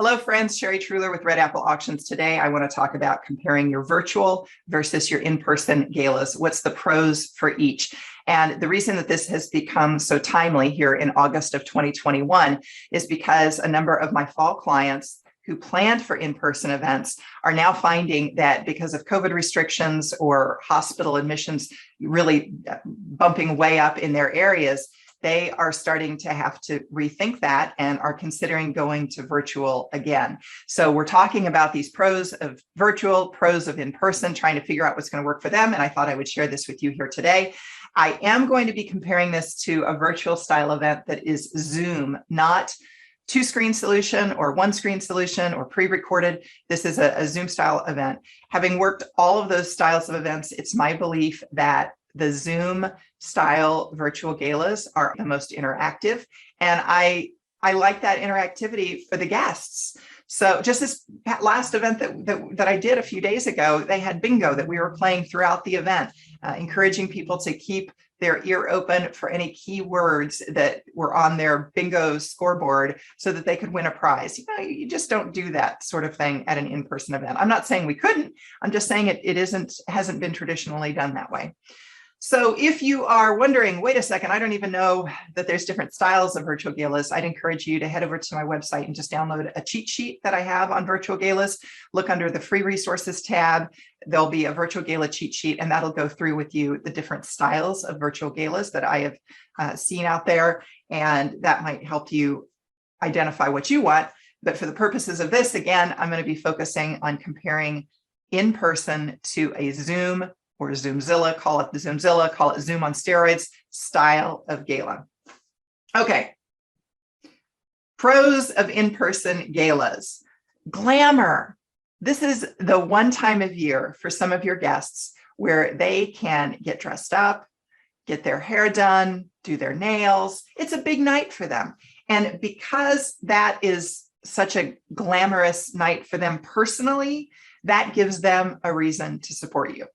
Hello, friends. Sherry Truler with Red Apple Auctions. Today, I want to talk about comparing your virtual versus your in-person galas. What's the pros for each? And the reason that this has become so timely here in August of 2021 is because a number of my fall clients who planned for in-person events are now finding that because of COVID restrictions or hospital admissions really bumping way up in their areas, they are starting to have to rethink that and are considering going to virtual again. So we're talking about these pros of virtual, pros of in-person, trying to figure out what's going to work for them. And I thought I would share this with you here today. I am going to be comparing this to a virtual style event that is Zoom, not two-screen solution or one-screen solution or pre-recorded. This is a Zoom style event. Having worked all of those styles of events, it's my belief that the Zoom style virtual galas are the most interactive. And I like that interactivity for the guests. So just this last event that I did a few days ago, they had bingo that we were playing throughout the event, encouraging people to keep their ear open for any keywords that were on their bingo scoreboard so that they could win a prize. You just don't do that sort of thing at an in-person event. I'm not saying we couldn't. I'm just saying it hasn't been traditionally done that way. So if you are wondering, wait a second, I don't even know that there's different styles of virtual galas, I'd encourage you to head over to my website and just download a cheat sheet that I have on virtual galas. Look under the free resources tab. There'll be a virtual gala cheat sheet, and that'll go through with you the different styles of virtual galas that I have seen out there. And that might help you identify what you want. But for the purposes of this, again, I'm going to be focusing on comparing in person to a Zoom or Zoomzilla, call it the Zoomzilla, call it Zoom on steroids, style of gala. Okay, pros of in-person galas. Glamour. This is the one time of year for some of your guests where they can get dressed up, get their hair done, do their nails. It's a big night for them. And because that is such a glamorous night for them personally, that gives them a reason to support you.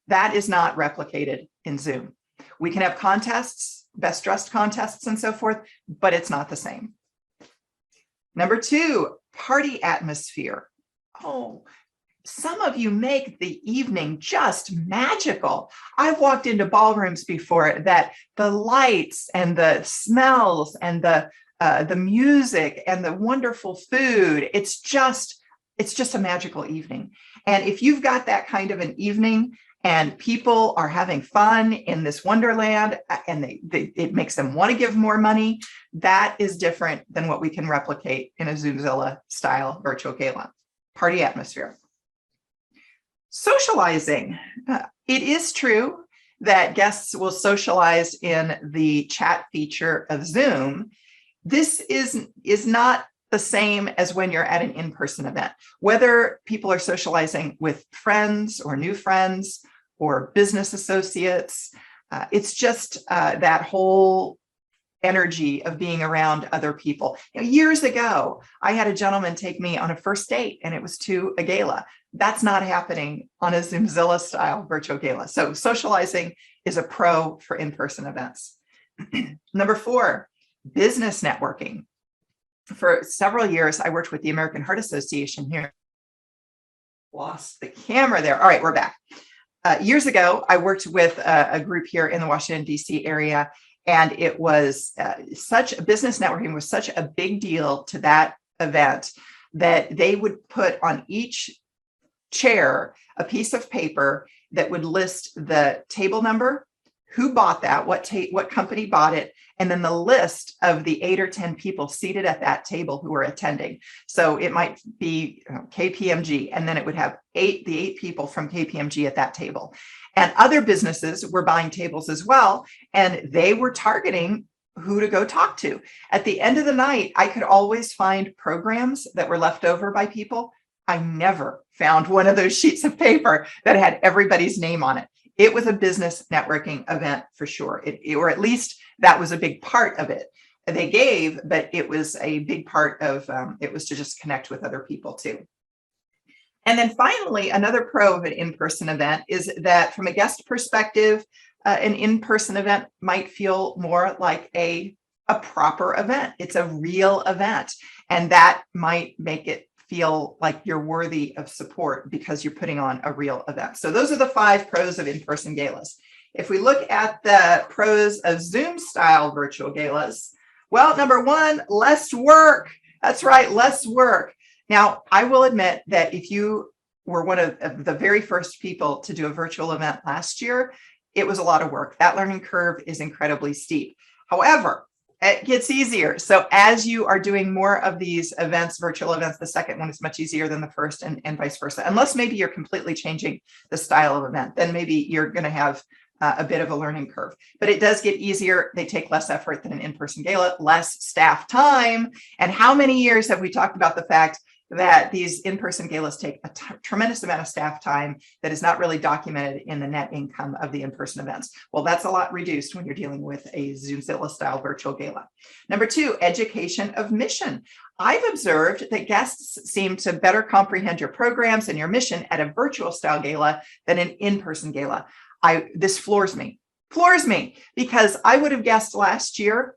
That is not replicated in Zoom. We can have contests, best dressed contests and so forth, but it's not the same. Number two, party atmosphere. Oh, some of you make the evening just magical. I've walked into ballrooms before that the lights and the smells and the music and the wonderful food, it's just a magical evening. And if you've got that kind of an evening, and people are having fun in this wonderland, and it makes them want to give more money, that is different than what we can replicate in a Zoomzilla style virtual gala. Party atmosphere. Socializing. It is true that guests will socialize in the chat feature of Zoom. This is not the same as when you're at an in-person event. Whether people are socializing with friends or new friends, or business associates. It's just that whole energy of being around other people. Years ago, I had a gentleman take me on a first date and it was to a gala. That's not happening on a Zoomzilla style virtual gala. So socializing is a pro for in-person events. Number four, business networking. For several years, I worked with the American Heart Association here. Lost the camera there. All right, we're back. Years ago, I worked with a group here in the Washington, D.C. area, and it was business networking was such a big deal to that event that they would put on each chair a piece of paper that would list the table number, who bought that, what company bought it, and then the list of the 8 or 10 people seated at that table who were attending. So it might be KPMG, and then it would have the eight people from KPMG at that table. And other businesses were buying tables as well, and they were targeting who to go talk to. At the end of the night, I could always find programs that were left over by people. I never found one of those sheets of paper that had everybody's name on it. It was a business networking event for sure, or at least that was a big part of it. They gave, but it was a big part of it was to just connect with other people too. And then finally, another pro of an in-person event is that from a guest perspective, an in-person event might feel more like a a proper event. It's a real event. And that might make it feel like you're worthy of support because you're putting on a real event. So those are the 5 pros of in-person galas. If we look at the pros of Zoom style virtual galas, well, number 1, less work. That's right, less work. Now, I will admit that if you were one of the very first people to do a virtual event last year, it was a lot of work. That learning curve is incredibly steep. However, it gets easier. So as you are doing more of these events, virtual events, the second one is much easier than the first, and vice versa. Unless maybe you're completely changing the style of event, then maybe you're going to have a bit of a learning curve. But it does get easier. They take less effort than an in-person gala, less staff time. And how many years have we talked about the fact that these in-person galas take a tremendous amount of staff time that is not really documented in the net income of the in-person events? Well, that's a lot reduced when you're dealing with a Zoomzilla style virtual gala. Number 2, education of mission. I've observed that guests seem to better comprehend your programs and your mission at a virtual style gala than an in-person gala. This floors me, because I would have guessed last year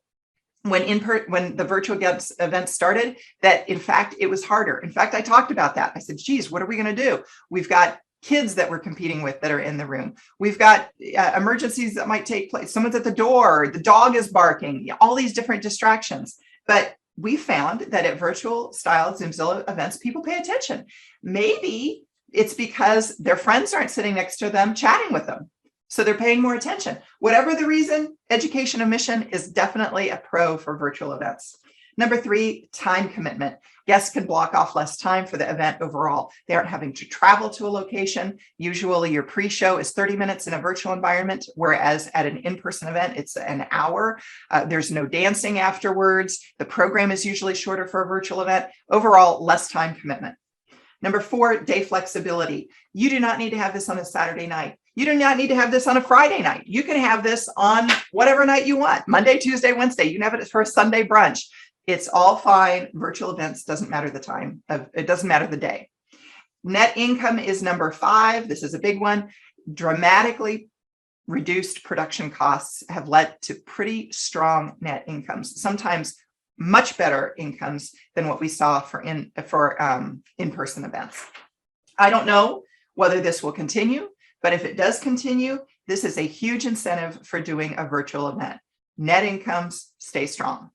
when the virtual event started that in fact it was harder. In fact, I talked about that. I said, geez, what are we going to do? We've got kids that we're competing with that are in the room. We've got emergencies that might take place. Someone's at the door, the dog is barking, all these different distractions. But we found that at virtual style Zoomzilla events, people pay attention. Maybe it's because their friends aren't sitting next to them chatting with them, so they're paying more attention. Whatever the reason, education of mission is definitely a pro for virtual events. Number 3, time commitment. Guests can block off less time for the event overall. They aren't having to travel to a location. Usually your pre-show is 30 minutes in a virtual environment, whereas at an in-person event, it's an hour. There's no dancing afterwards. The program is usually shorter for a virtual event. Overall, less time commitment. Number 4, day flexibility. You do not need to have this on a Saturday night. You do not need to have this on a Friday night. You can have this on whatever night you want, Monday, Tuesday, Wednesday. You can have it for a Sunday brunch. It's all fine. Virtual events doesn't matter the time. It doesn't matter the day. Net income is number 5. This is a big one. Dramatically reduced production costs have led to pretty strong net incomes, sometimes much better incomes than what we saw for in-person events. I don't know whether this will continue, but if it does continue, this is a huge incentive for doing a virtual event. Net incomes stay strong.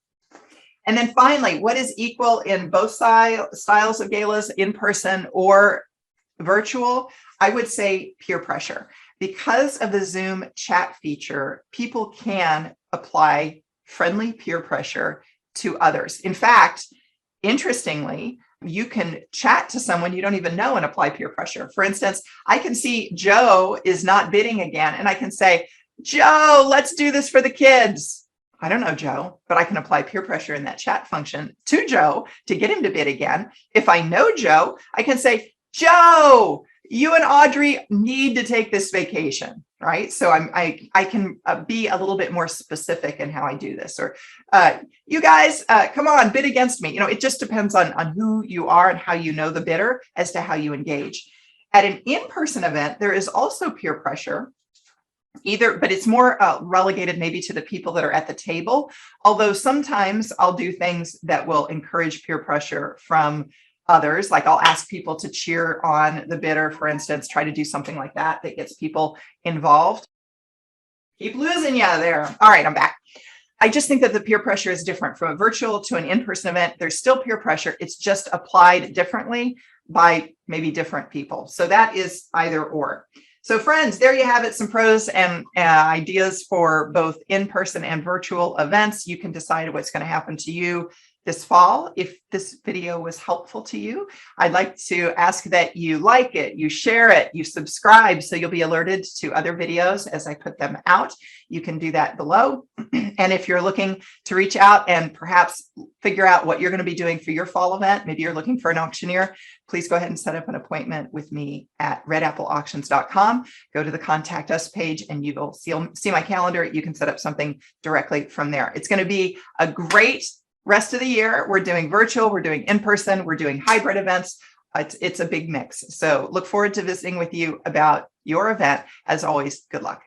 And then finally, what is equal in both styles of galas, in-person or virtual? I would say peer pressure. Because of the Zoom chat feature, people can apply friendly peer pressure to others. In fact, interestingly, you can chat to someone you don't even know and apply peer pressure. For instance, I can see Joe is not bidding again, and I can say, Joe, let's do this for the kids. I don't know Joe, but I can apply peer pressure in that chat function to Joe to get him to bid again. If I know Joe, I can say, Joe, you and Audrey need to take this vacation, right? So I can be a little bit more specific in how I do this. Or you guys, come on, bid against me. It just depends on who you are and how you know the bidder as to how you engage. At an in-person event, there is also peer pressure, but it's more relegated maybe to the people that are at the table. Although sometimes I'll do things that will encourage peer pressure from others, like I'll ask people to cheer on the bidder, for instance, try to do something like that gets people involved. Keep losing you there. All right, I'm back. I just think that the peer pressure is different from a virtual to an in-person event. There's still peer pressure. It's just applied differently by maybe different people. So that is either or. So friends, there you have it, some pros and ideas for both in-person and virtual events. You can decide what's going to happen to you this fall. If this video was helpful to you, I'd like to ask that you like it, you share it, you subscribe so you'll be alerted to other videos as I put them out. You can do that below. And if you're looking to reach out and perhaps figure out what you're going to be doing for your fall event, maybe you're looking for an auctioneer, please go ahead and set up an appointment with me at redappleauctions.com. Go to the Contact Us page and you will see my calendar. You can set up something directly from there. It's going to be a great rest of the year. We're doing virtual, we're doing in-person, we're doing hybrid events. It's a big mix. So look forward to visiting with you about your event. As always, good luck.